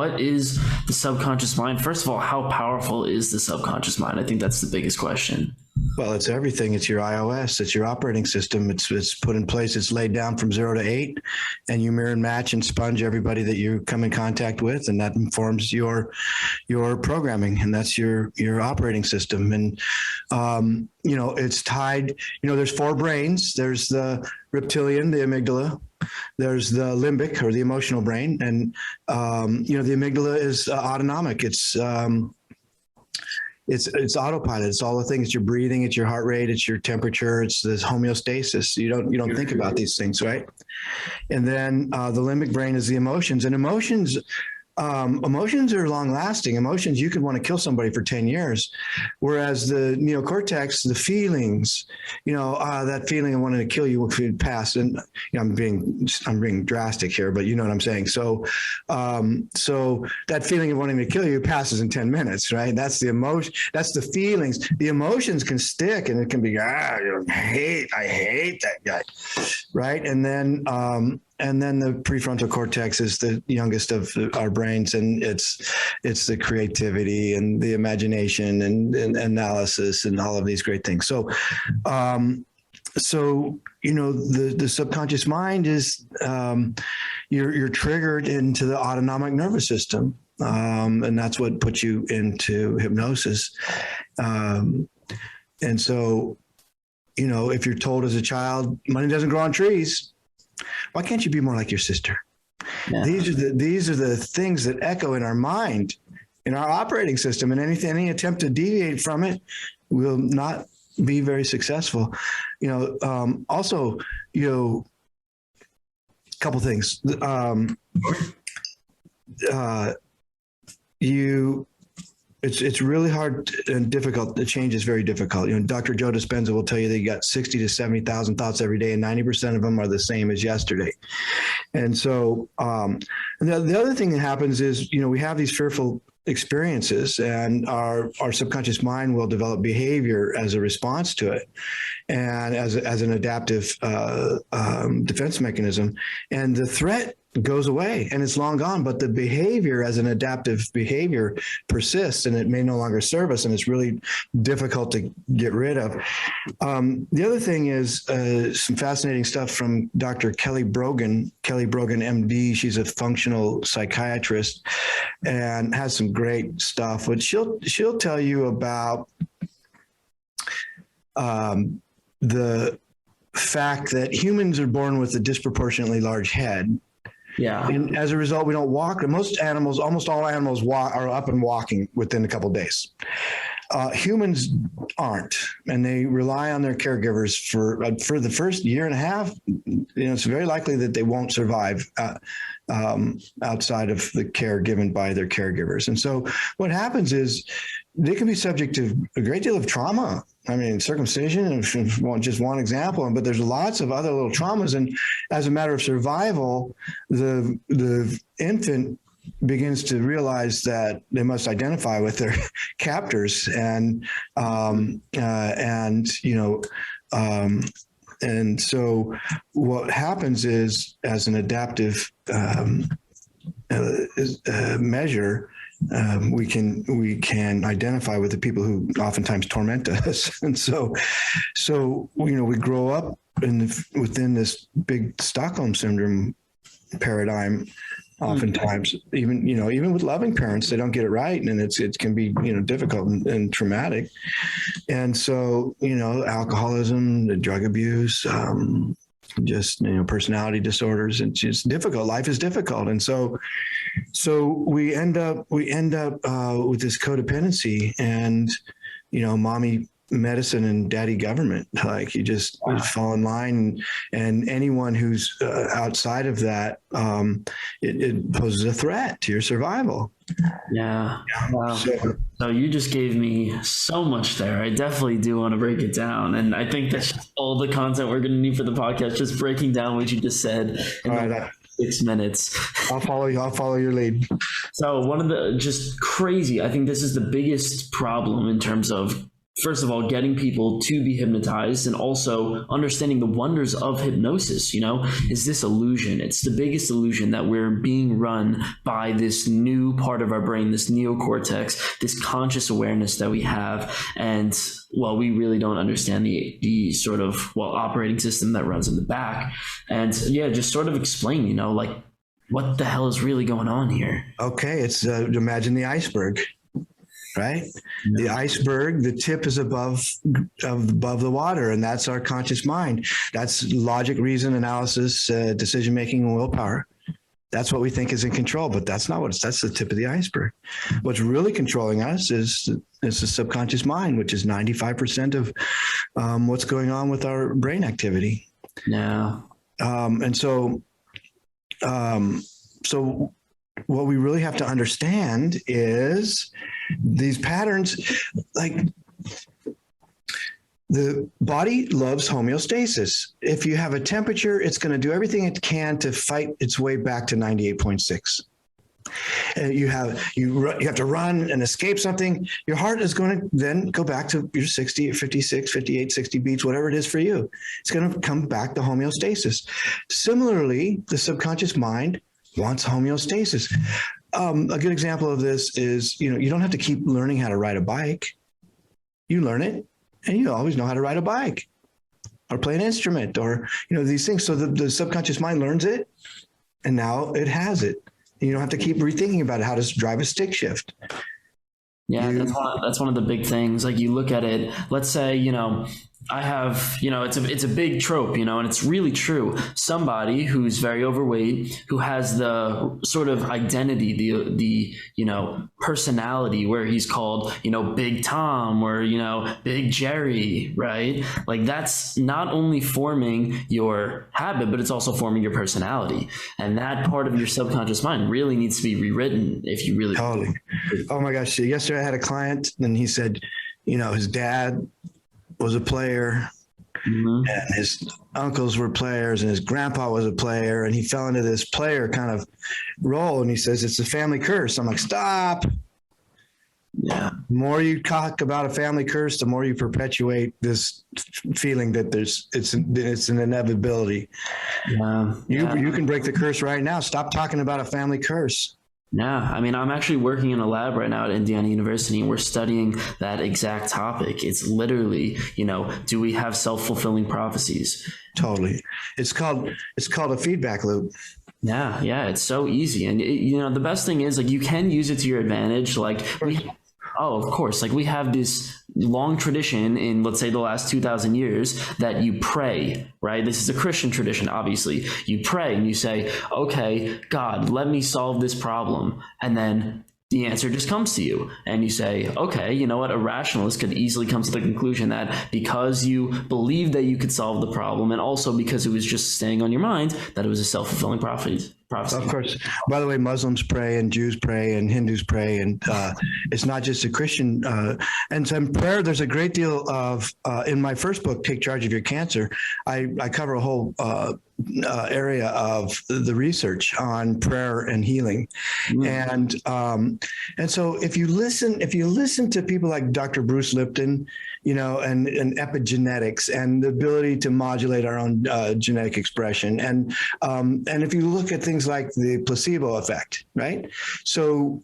what is the subconscious mind? First of all, how powerful is the subconscious mind? I think that's the biggest question. Well, it's everything. It's your iOS. It's your operating system. It's put in place. It's laid down from 0 to 8, and you mirror and match and sponge everybody that you come in contact with, and that informs your programming, and that's your operating system. And it's tied. There's 4 brains. There's the reptilian, the amygdala. There's the limbic, or the emotional brain, and the amygdala is autonomic. It's autopilot. It's all the things. It's your breathing. It's your heart rate. It's your temperature. It's this homeostasis. You don't think about these things, right? And then the limbic brain is the emotions, and emotions are long lasting. Emotions, you could want to kill somebody for 10 years. Whereas the neocortex, the feelings, that feeling of wanting to kill you would pass. And I'm being drastic here, but you know what I'm saying. So that feeling of wanting to kill you passes in 10 minutes, right? That's the emotion. That's the feelings. The emotions can stick, and it can be, I hate that guy. Right. And then the prefrontal cortex is the youngest of our brains, and it's the creativity and the imagination and analysis and all of these great things. So the subconscious mind is you're triggered into the autonomic nervous system, and that's what puts you into hypnosis. And so, if you're told as a child, money doesn't grow on trees, why can't you be more like your sister? Yeah. These are the things that echo in our mind, in our operating system, and any attempt to deviate from it will not be very successful. Also, a couple things. It's really hard and difficult. The change is very difficult. Dr. Joe Dispenza will tell you that you got 60 to 70,000 thoughts every day, and 90% of them are the same as yesterday. And so the other thing that happens is, we have these fearful experiences, and our subconscious mind will develop behavior as a response to it, and as an adaptive defense mechanism. And the threat goes away and it's long gone, but the behavior as an adaptive behavior persists, and it may no longer serve us, and it's really difficult to get rid of. The other thing is some fascinating stuff from Dr. Kelly Brogan, MD. She's a functional psychiatrist and has some great stuff, but she'll tell you about the fact that humans are born with a disproportionately large head. Yeah. And as a result, we don't walk. Almost all animals are up and walking within a couple of days. Humans aren't, and they rely on their caregivers for the first year and a half. It's very likely that they won't survive outside of the care given by their caregivers. And so what happens is they can be subject to a great deal of trauma. I mean, circumcision is just one example, but there's lots of other little traumas. And as a matter of survival, the infant begins to realize that they must identify with their captors, and so what happens is, as an adaptive measure, we can identify with the people who oftentimes torment us. And so we grow up within this big Stockholm syndrome paradigm. Oftentimes, even with loving parents, they don't get it right, and it can be difficult and traumatic. And so alcoholism, the drug abuse, just personality disorders, and just difficult. Life is difficult, and so we end up with this codependency, and mommy medicine and daddy government. Like, you just fall in line, and anyone who's outside of that, it poses a threat to your survival. Yeah. Wow. So you just gave me so much there. I definitely do want to break it down, and I think that's just all the content we're going to need for the podcast, just breaking down what you just said in like 6 minutes. I'll follow your lead. So one of the just crazy, I think this is the biggest problem in terms of first of all, getting people to be hypnotized, and also understanding the wonders of hypnosis. Is this illusion? It's the biggest illusion that we're being run by this new part of our brain, this neocortex, this conscious awareness that we have. And well, we really don't understand the sort of operating system that runs in the back. And yeah, just sort of explain, like what the hell is really going on here? Okay, it's imagine the iceberg. Right? Yeah. The iceberg, the tip is above the water, and that's our conscious mind. That's logic, reason, analysis, decision-making, and willpower. That's what we think is in control, but that's not that's the tip of the iceberg. What's really controlling us is the subconscious mind, which is 95% of what's going on with our brain activity. Yeah. And so what we really have to understand is these patterns, like the body loves homeostasis. If you have a temperature, it's going to do everything it can to fight its way back to 98.6. You have to run and escape something. Your heart is going to then go back to your 60, 56, 58, 60 beats, whatever it is for you. It's going to come back to homeostasis. Similarly, the subconscious mind wants homeostasis. A good example of this is, you don't have to keep learning how to ride a bike. You learn it and you always know how to ride a bike or play an instrument or, these things. So the subconscious mind learns it and now it has it. You don't have to keep rethinking about how to drive a stick shift. Yeah, that's one of the big things. Like you look at it, let's say, I have, it's a big trope, and it's really true. Somebody who's very overweight, who has the sort of identity, the personality where he's called, Big Tom or, Big Jerry, right? Like that's not only forming your habit, but it's also forming your personality. And that part of your subconscious mind really needs to be rewritten if you really. Totally. Oh my gosh. Yesterday I had a client and he said, his dad was a player, and his uncles were players, and his grandpa was a player, and he fell into this player kind of role. And he says, it's a family curse. I'm like, stop. Yeah. The more you talk about a family curse, the more you perpetuate this feeling that it's an inevitability. Yeah. You can break the curse right now. Stop talking about a family curse. Yeah, I mean, I'm actually working in a lab right now at Indiana University, and we're studying that exact topic. It's literally, do we have self-fulfilling prophecies? Totally. It's called a feedback loop. Yeah, it's so easy. And, the best thing is, like, you can use it to your advantage. Like, of course. Like, we have this long tradition in, let's say, the last 2,000 years that you pray, right? This is a Christian tradition, obviously. You pray and you say, okay, God, let me solve this problem. And then the answer just comes to you. And you say, okay, you know what? A rationalist could easily come to the conclusion that because you believed that you could solve the problem, and also because it was just staying on your mind, that it was a self-fulfilling prophecy. Of course. By the way, Muslims pray and Jews pray and Hindus pray, and it's not just a Christian. And so in prayer, there's a great deal of, in my first book, Take Charge of Your Cancer, I cover a whole area of the research on prayer and healing. And so if you listen to people like Dr. Bruce Lipton, and epigenetics and the ability to modulate our own genetic expression. And if you look at things like the placebo effect, right? So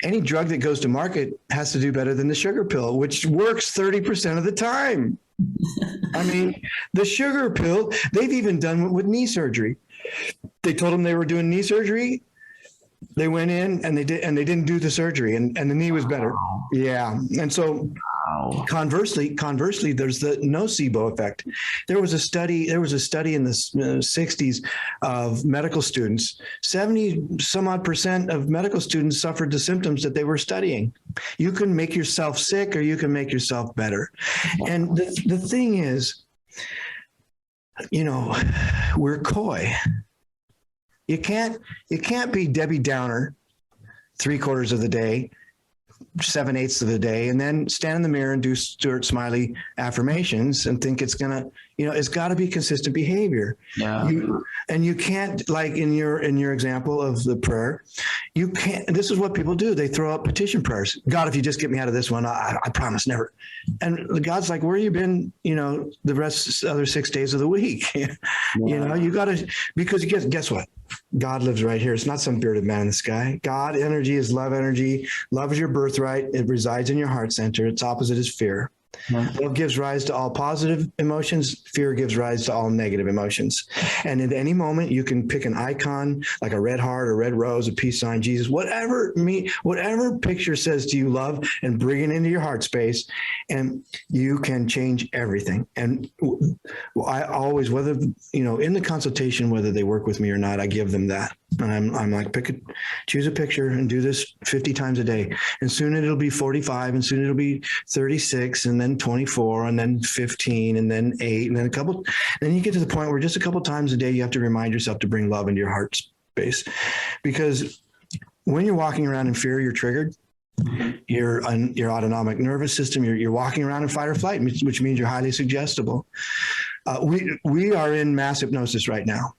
any drug that goes to market has to do better than the sugar pill, which works 30% of the time. I mean, the sugar pill, they've even done it with knee surgery. They told them they were doing knee surgery. They went in and they didn't do the surgery, and the knee was better. Yeah. And so conversely, there's the nocebo effect. There was a study in the 60s of medical students. 70 some odd % of medical students suffered the symptoms that they were studying. You can make yourself sick or you can make yourself better. And the thing is, we're coy. You can't be Debbie Downer 3/4 of the day 7/8 of the day, and then stand in the mirror and do Stuart Smiley affirmations and think it's gonna, it's got to be consistent behavior. Yeah. You can't, like in your example of the prayer, you can't. This is what people do. They throw up petition prayers. God, if you just get me out of this one, I promise never. And God's like, where you been? The other 6 days of the week. You got to, because guess what? God lives right here. It's not some bearded man in the sky. God energy is love energy. Love is your birthright. It resides in your heart center. Its opposite is fear. Yeah. Love gives rise to all positive emotions. Fear gives rise to all negative emotions. And at any moment, you can pick an icon like a red heart, a red rose, a peace sign, Jesus, whatever picture says to you love, and bring it into your heart space, and you can change everything. And I always, whether, in the consultation, whether they work with me or not, I give them that. And I'm like, choose a picture and do this 50 times a day. And soon it'll be 45, and soon it'll be 36, and then 24, and then 15, and then 8, and then then you get to the point where just a couple times a day, you have to remind yourself to bring love into your heart space. Because when you're walking around in fear, you're triggered. Your autonomic nervous system, you're walking around in fight or flight, which means you're highly suggestible. We are in mass hypnosis right now.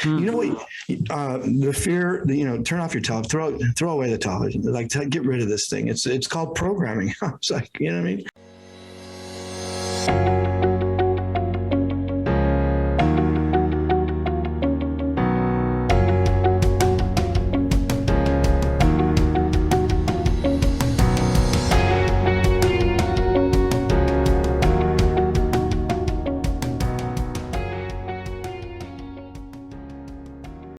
You know what? The fear. Turn off your television. Throw away the television. Like, get rid of this thing. It's called programming. It's like, you know what I mean?